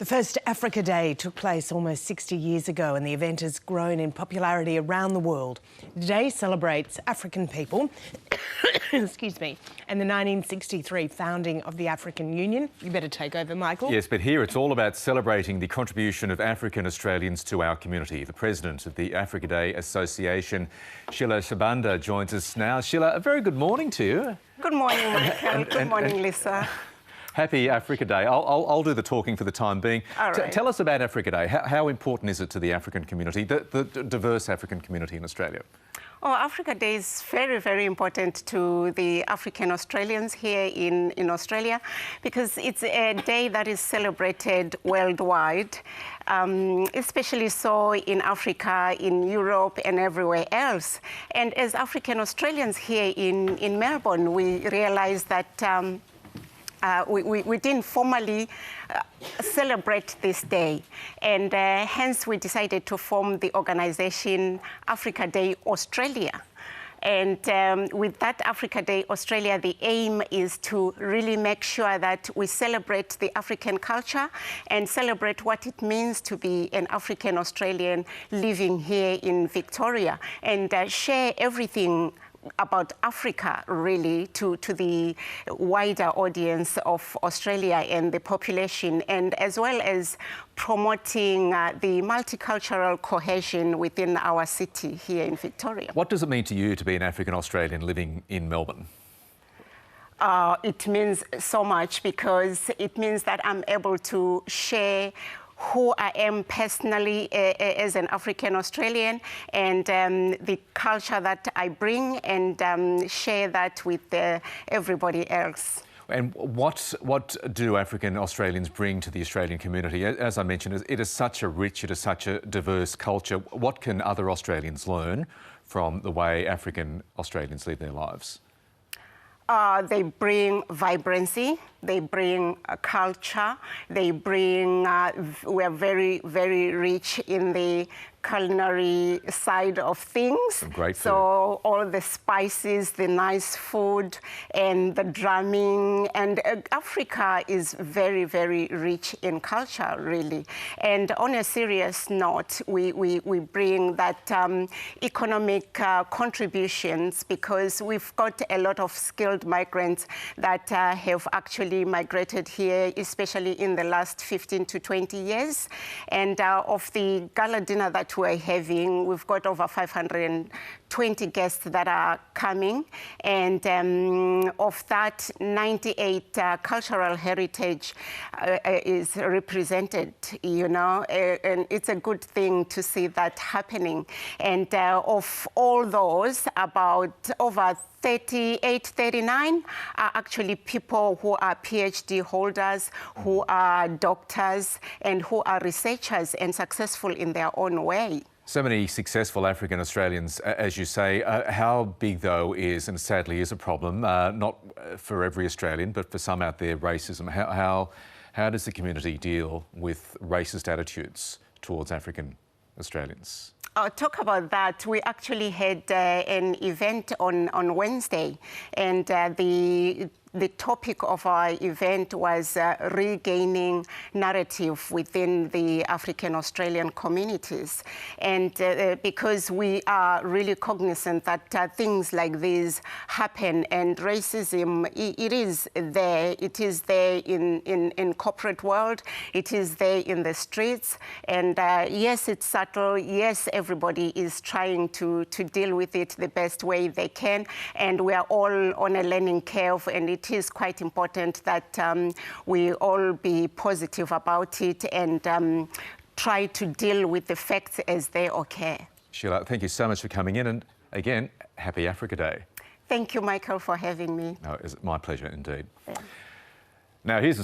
The first Africa Day took place almost 60 years ago and the event has grown in popularity around the world. The day celebrates African people excuse me, and the 1963 founding of the African Union. You better take over, Michael. Yes, but here it's all about celebrating the contribution of African Australians to our community. The president of the Africa Day Association, Shillar Sibanda, joins us now. Shillar, a very good morning to you. Good morning, Michael. Good morning, Lisa. Happy Africa Day. I'll do the talking for the time being. All right. Tell us about Africa Day. How important is it to the African community, the diverse African community in Australia? Oh, Africa Day is very, very important to the African Australians here in Australia because it's a day that is celebrated worldwide, especially so in Africa, in Europe and everywhere else. And as African Australians here in Melbourne, we realized that we didn't formally celebrate this day, and hence we decided to form the organization Africa Day Australia. And with that Africa Day Australia, the aim is to really make sure that we celebrate the African culture and celebrate what it means to be an African Australian living here in Victoria, and share everything about Africa, really, to the wider audience of Australia and the population, and as well as promoting the multicultural cohesion within our city here in Victoria. What does it mean to you to be an African Australian living in Melbourne? It means so much because it means that I'm able to share who I am personally as an African Australian, and the culture that I bring, and share that with everybody else. And what do African Australians bring to the Australian community? As I mentioned, it is such a rich, it is such a diverse culture. What can other Australians learn from the way African Australians live their lives? They bring vibrancy, they bring culture, they bring, we are very, very rich in the culinary side of things. Great food. So all the spices, the nice food, and the drumming. And Africa is very, very rich in culture, really. And on a serious note, we bring that economic contributions, because we've got a lot of skilled migrants that have actually migrated here, especially in the last 15 to 20 years. And of the gala dinner that we're having, we've got over 520 guests that are coming, and of that, 98 cultural heritage is represented, you know, and it's a good thing to see that happening. And of all those, about over 38, 39 are actually people who are PhD holders, who are doctors, and who are researchers and successful in their own way. So many successful African Australians, as you say. How big, though, is, and sadly is a problem, not for every Australian, but for some out there, racism? How does the community deal with racist attitudes towards African Australians? Talk about that. We actually had an event on Wednesday, and the topic of our event was regaining narrative within the African Australian communities. And because we are really cognizant that things like these happen, and racism, it is there. It is there in corporate world. It is there in the streets. And yes, it's subtle. Yes, everybody is trying to deal with it the best way they can. And we are all on a learning curve, and it is quite important that we all be positive about it and try to deal with the facts as they occur. Shillar, thank you so much for coming in, and again, happy Africa Day. Thank you, Michael, for having me. No, it's my pleasure indeed. Yeah. Now, here's